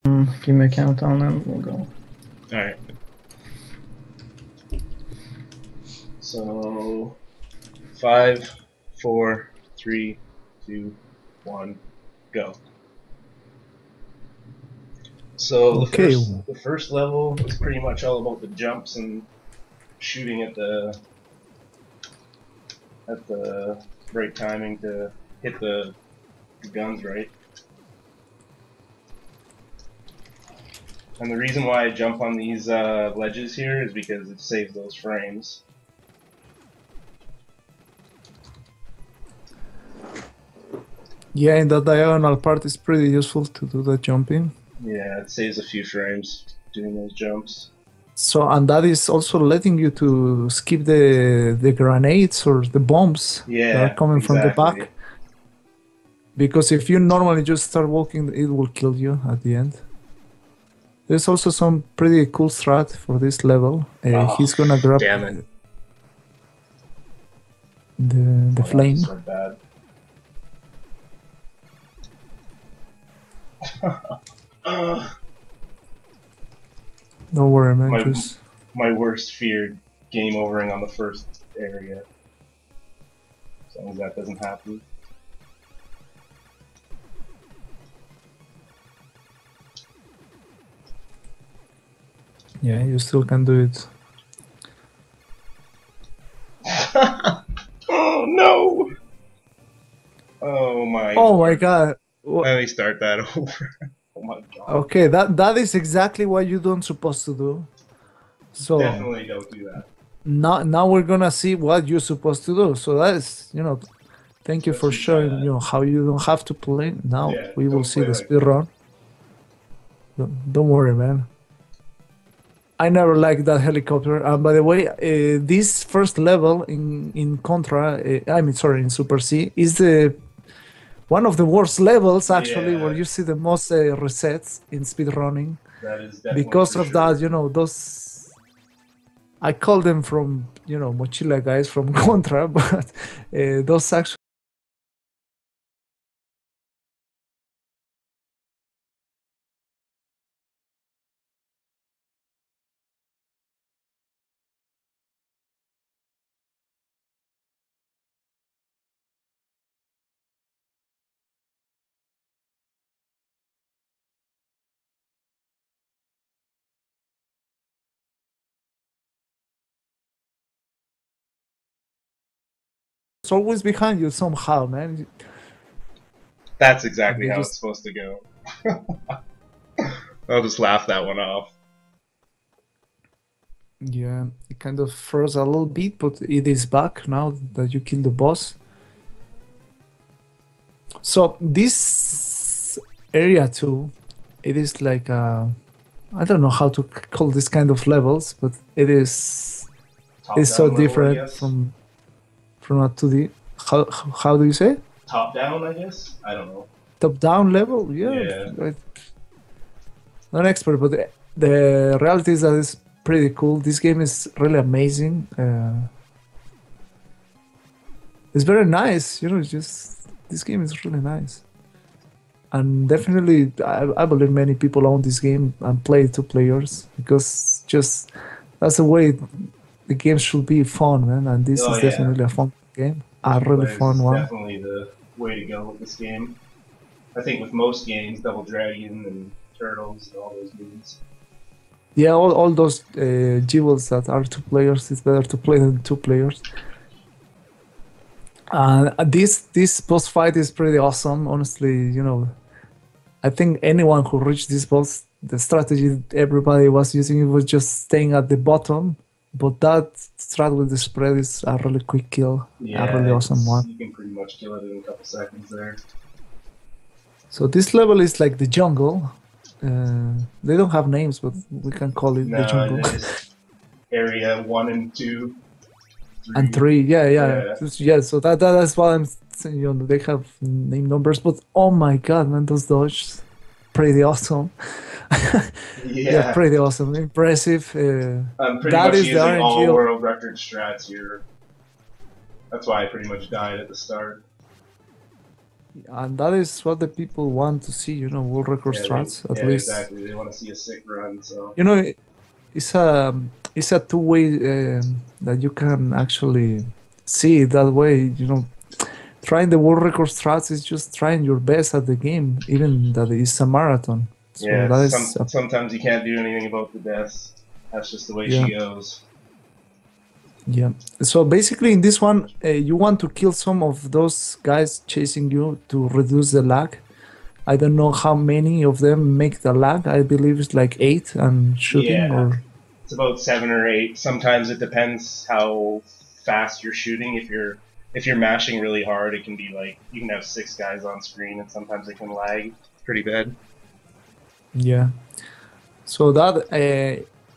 Give me a countdown and we'll go. Alright. So 5, 4, 3, 2, 1, go. So Okay. the first level is pretty much all about the jumps and shooting at the right timing to hit the guns right. And the reason why I jump on these ledges here is because it saves those frames. Yeah, in the diagonal part is pretty useful to do the jumping. Yeah, it saves a few frames doing those jumps. So, and that is also letting you to skip the grenades or the bombs that are coming from the back. Because if you normally just start walking, it will kill you at the end. There's also some pretty cool strat for this level. He's gonna grab the flame. So bad. Don't worry, man. My worst fear, game overing on the first area. As long as that doesn't happen. Yeah, you still can do it. Oh no! Oh my. Oh my god. Let me start that over. Oh my god. Okay, that is exactly what you don't supposed to do. So definitely don't do that. Now we're gonna see what you're supposed to do. So that is, thank you for showing how you don't have to play. Now we will see the speed run. Don't worry, man. I never liked that helicopter. By the way, this first level in Contra, in Super C, is one of the worst levels actually, where you see the most resets in speedrunning. That is definitely because of that, those I call them from Mochila guys from Contra, but those actually. It's always behind you somehow, man. That's exactly how it's supposed to go. I'll just laugh that one off. Yeah, it kind of froze a little bit, but it is back now that you killed the boss. So this area 2, it is like I don't know how to call this kind of levels, but it is so different from a 2D. How do you say? Top down, I guess. I don't know. Top down level, yeah. Not an expert, but the reality is that it's pretty cool. This game is really amazing. It's very nice, this game is really nice. And definitely, I believe many people own this game and play 2 players, because just that's the way the game should be fun, man. And this is definitely a fun game, a really fun one. Definitely the way to go with this game. I think with most games, Double Dragon and Turtles and all those games. Yeah, all those jewels that are 2 players, it's better to play than 2 players. This boss fight is pretty awesome, honestly. I think anyone who reached this boss, the strategy everybody was using, it was just staying at the bottom. But that strat with the spread is a really quick kill, a really awesome one. You can pretty much kill it in a couple seconds there. So this level is like the jungle. They don't have names, but we can call it the jungle. Area 1 and 2. 3. And 3, yeah. So that's why I'm saying, they have name numbers, but oh my god, man, those dodges, pretty awesome. Yeah, pretty awesome, impressive. I'm pretty much using all world record strats here. That's why I pretty much died at the start. And that is what the people want to see, world record strats at least. Exactly. They want to see a sick run. So it's a two-way that you can actually see it that way. Trying the world record strats is just trying your best at the game, even that it's a marathon. So yeah, that is sometimes you can't do anything about the deaths. That's just the way Yeah. she goes. Yeah. So basically, in this one, you want to kill some of those guys chasing you to reduce the lag. I don't know how many of them make the lag. I believe it's like 8 and shooting, Yeah. or It's about 7 or 8. Sometimes it depends how fast you're shooting. If you're mashing really hard, it can be like you can have 6 guys on screen, and sometimes it can lag pretty bad. yeah. So that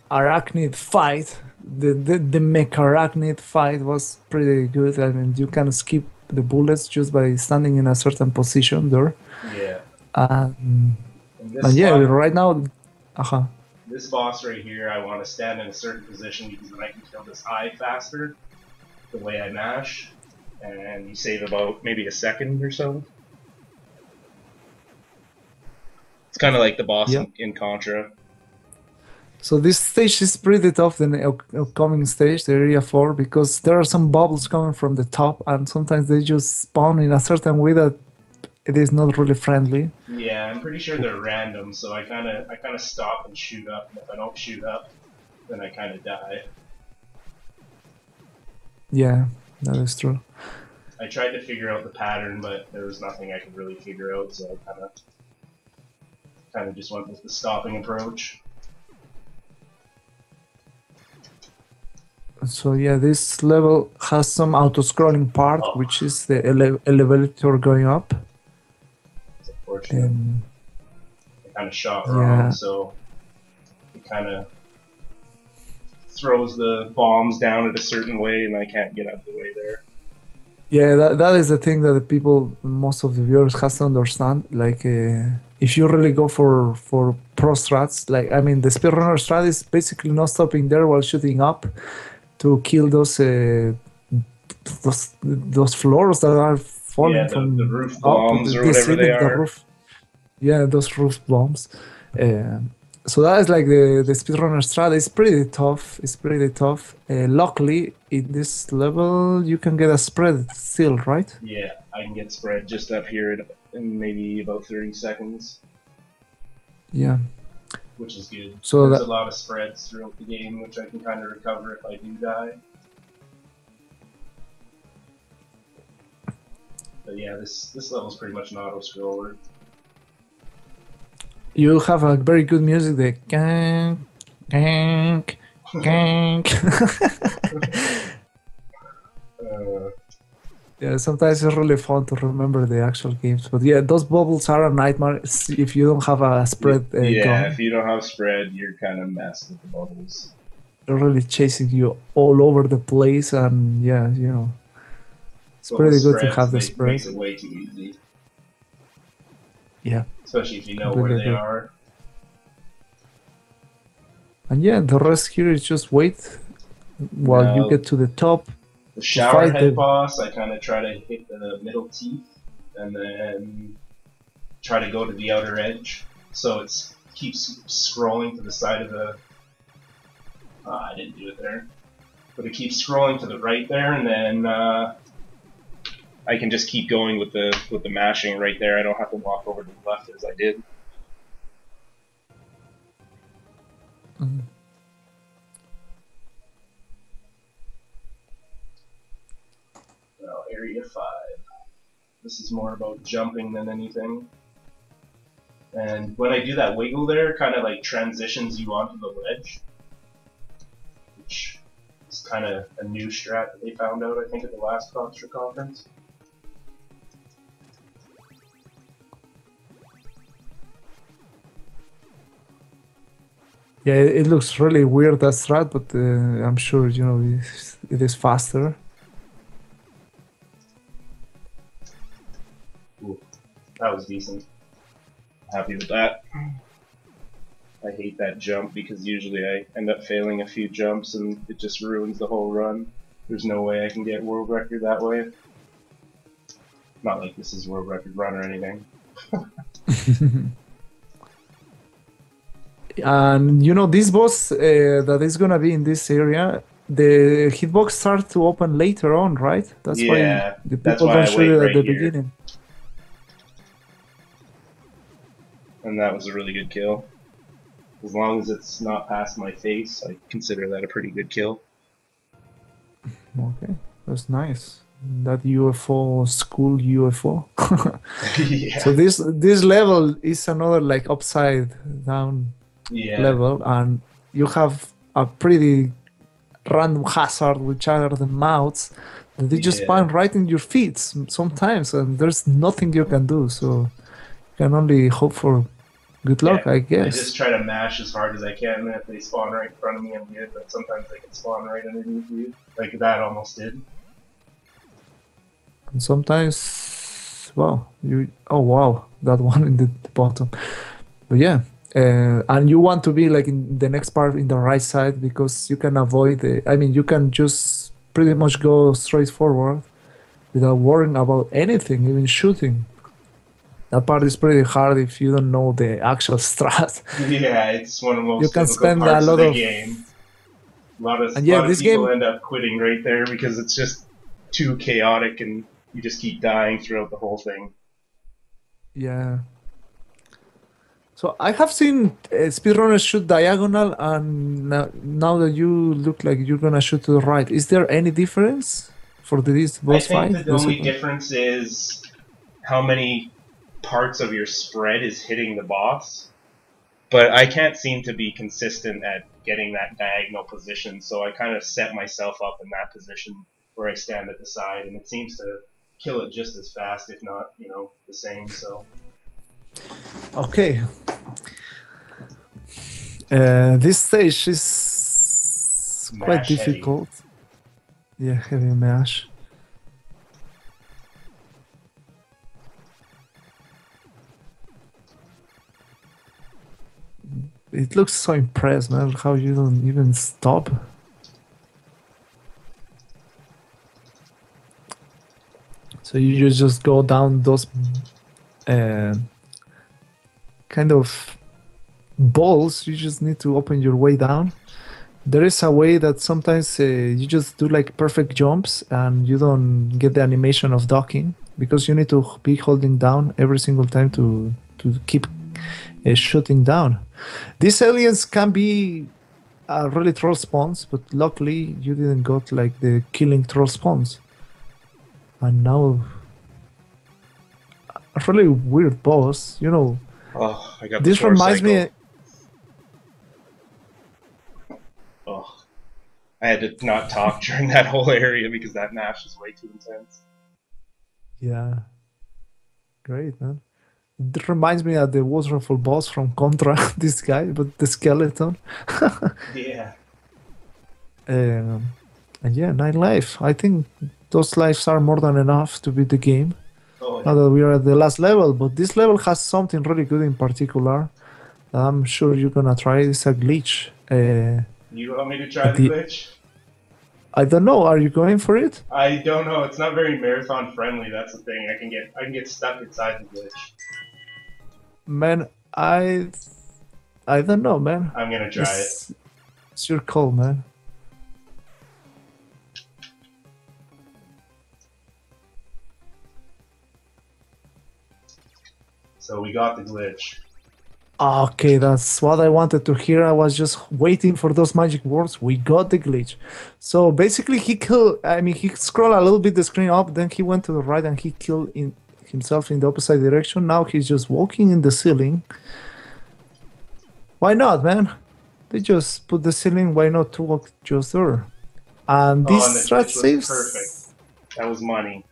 arachnid fight, the mech arachnid fight was pretty good. I mean, you can skip the bullets just by standing in a certain position there. Yeah. And this yeah, boss, right now, this boss right here, I want to stand in a certain position because then I can kill this eye faster, the way I mash, and you save about maybe a second or so. It's kind of like the boss in Contra. So this stage is pretty tough, the upcoming stage, the area 4, because there are some bubbles coming from the top, and sometimes they just spawn in a certain way that it is not really friendly. Yeah, I'm pretty sure they're random, so I kind of stop and shoot up, and if I don't shoot up, then I kind of die. Yeah, that is true. I tried to figure out the pattern, but there was nothing I could really figure out, so I kind of just went with the stopping approach. So yeah, this level has some auto-scrolling part, which is the elevator going up. It's unfortunate. I kind of shot wrong, so it kind of throws the bombs down at a certain way, and I can't get out of the way there. Yeah, that is the thing that the people, most of the viewers, has to understand. Like, if you really go for pro strats, like, I mean, the speedrunner strat is basically not stopping there while shooting up to kill those floors that are falling from the roof bombs or whatever they are. The roof. Yeah, those roof bombs. So that is like the speedrunner strat. It's pretty tough. Luckily, in this level, you can get a spread still, right? Yeah, I can get spread just up here in maybe about 30 seconds. Yeah. Which is good. So there's a lot of spreads throughout the game, which I can kind of recover if I do die. But yeah, this level's pretty much an auto-scroller. You have a very good music, the gank, gank, gank. Yeah, sometimes it's really fun to remember the actual games, but yeah, those bubbles are a nightmare if you don't have a spread gun. If you don't have spread, you're kind of messed with the bubbles. They're really chasing you all over the place, and yeah, it's pretty good to have the spread. Makes it way too easy. Yeah. Especially if you know where they are. And yeah, the rest here is just wait while you get to the top. The shower head boss, I kind of try to hit the middle teeth and then try to go to the outer edge. So it keeps scrolling to the side of the... I didn't do it there. But it keeps scrolling to the right there, and then I can just keep going with the mashing right there. I don't have to walk over to the left as I did. Mm-hmm. Well, Area 5. This is more about jumping than anything. And when I do that wiggle there, it kind of like transitions you onto the ledge. Which is kind of a new strat that they found out, I think, at the last Contra conference. Yeah, it looks really weird, that strat, but I'm sure, it is faster. Ooh, that was decent. Happy with that. I hate that jump because usually I end up failing a few jumps and it just ruins the whole run. There's no way I can get world record that way. Not like this is world record run or anything. And you know, this boss that is gonna be in this area, the hitbox starts to open later on, right? That's why the people don't shoot it at the beginning. And that was a really good kill. As long as it's not past my face, I consider that a pretty good kill. Okay, that's nice. That UFO, school UFO. Yeah. So this level is another like upside down level, and you have a pretty random hazard, which are the mouths. They just spawn right in your feet sometimes, and there's nothing you can do. So you can only hope for good luck, I guess. I just try to mash as hard as I can, and if they spawn right in front of me, I'm good. But sometimes they can spawn right underneath you, like that almost did. And sometimes, well, oh wow, that one in the bottom. But yeah, and you want to be like in the next part in the right side because you can avoid you can just pretty much go straight forward without worrying about anything, even shooting. That part is pretty hard if you don't know the actual strat. Yeah, it's one of the most you can difficult spend parts a lot of the game. A lot of people end up quitting right there because it's just too chaotic and you just keep dying throughout the whole thing. Yeah. So I have seen speedrunners shoot diagonal, and now that you look like you're gonna shoot to the right, is there any difference for this boss fight? I think the only difference is how many parts of your spread is hitting the boss. But I can't seem to be consistent at getting that diagonal position, so I kind of set myself up in that position where I stand at the side, and it seems to kill it just as fast, if not, the same. So. Okay. This stage is quite difficult. Yeah, heavy mash. It looks so impressed, man, how you don't even stop. So you just go down those kind of balls. You just need to open your way down. There is a way that sometimes you just do like perfect jumps and you don't get the animation of docking because you need to be holding down every single time to keep shooting down. These aliens can be really troll spawns, but luckily you didn't got like the killing troll spawns. And now a really weird boss, Oh, I got this reminds me. Oh, I had to not talk during that whole area because that mash is way too intense. Yeah, great, man. It reminds me of the waterfall boss from Contra. This guy, but the skeleton. Yeah. And yeah, 9 life. I think those lives are more than enough to beat the game. Oh, yeah. Now that we are at the last level, but this level has something really good in particular. I'm sure you're gonna try. It's a glitch. You want me to try the glitch? I don't know. Are you going for it? I don't know. It's not very marathon friendly. That's the thing. I can get stuck inside the glitch. Man, I don't know, man. I'm gonna try it. It's your call, man. So we got the glitch. Okay, that's what I wanted to hear. I was just waiting for those magic words. We got the glitch. So basically he scrolled a little bit the screen up, then he went to the right and he killed himself in the opposite direction. Now he's just walking in the ceiling. Why not, man? They just put the ceiling, why not to walk just there? And this strat saves. Perfect. That was money.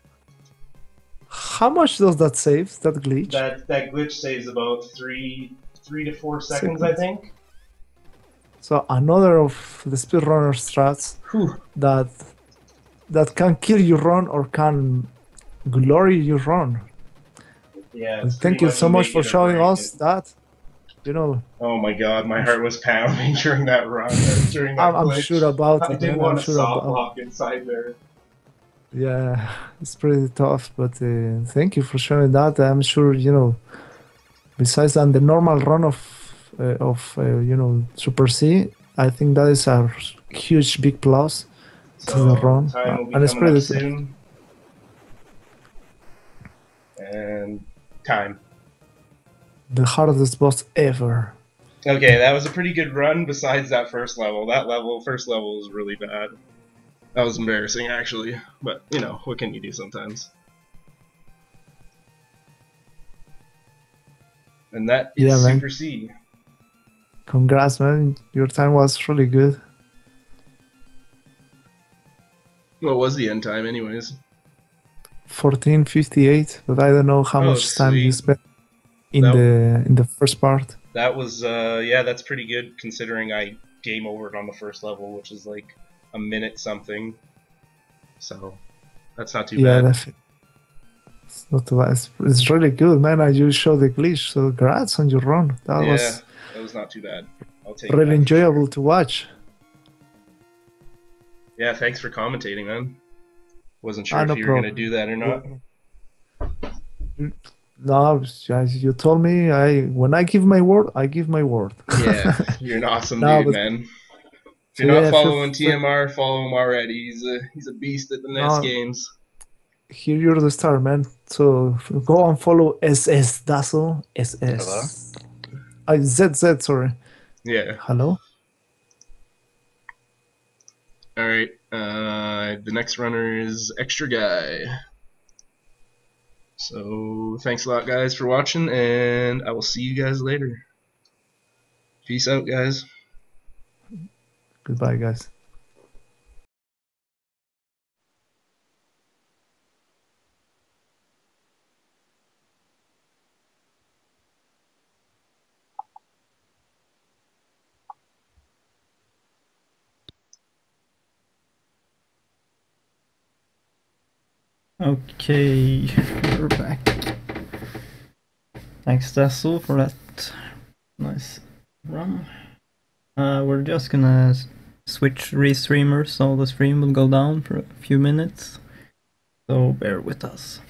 How much does that save, that glitch? That glitch saves about 3 to 4 seconds, I think. So another of the speedrunner strats that can kill your run or can glory your run. Yeah. Thank you so much for showing us that. Oh my god, my heart was pounding during that run. During that I'm glitch. sure about it. I didn't want to soft lock inside there. Yeah, it's pretty tough, but thank you for sharing that. I'm sure, besides that, the normal run of Super C, I think that is a huge big plus to the So run, time will be and it's coming up pretty tough. soon. And time. The hardest boss ever. Okay, that was a pretty good run besides that first level. First level was really bad. That was embarrassing, actually. But, what can you do sometimes? And that is man. Super C. Congrats, man. Your time was really good. What was the end time, anyways? 14:58, but I don't know how much time you spent in the first part. That was that's pretty good considering I game overed on the first level, which is like a minute something. So that's not too bad. It's not too bad. It's really good, man. I just showed the glitch, so congrats on your run. That was not too bad. I'll take really enjoyable to watch. Yeah, thanks for commentating, man. Wasn't sure if you were gonna do that or not. No, as you told me, when I give my word, I give my word. Yeah, you're an awesome dude, man. If you're not following TMR, follow him already. He's a beast at the NES games. Here you're the star, man. So go and follow SS Dazzle. SS. ZZ, sorry. Yeah. Hello? Alright, the next runner is Extra Guy. So, thanks a lot, guys, for watching, and I will see you guys later. Peace out, guys. Goodbye, guys. Okay, we're back. Thanks, Dazzle, for that nice run. We're just gonna switch restreamers, so the stream will go down for a few minutes. So bear with us.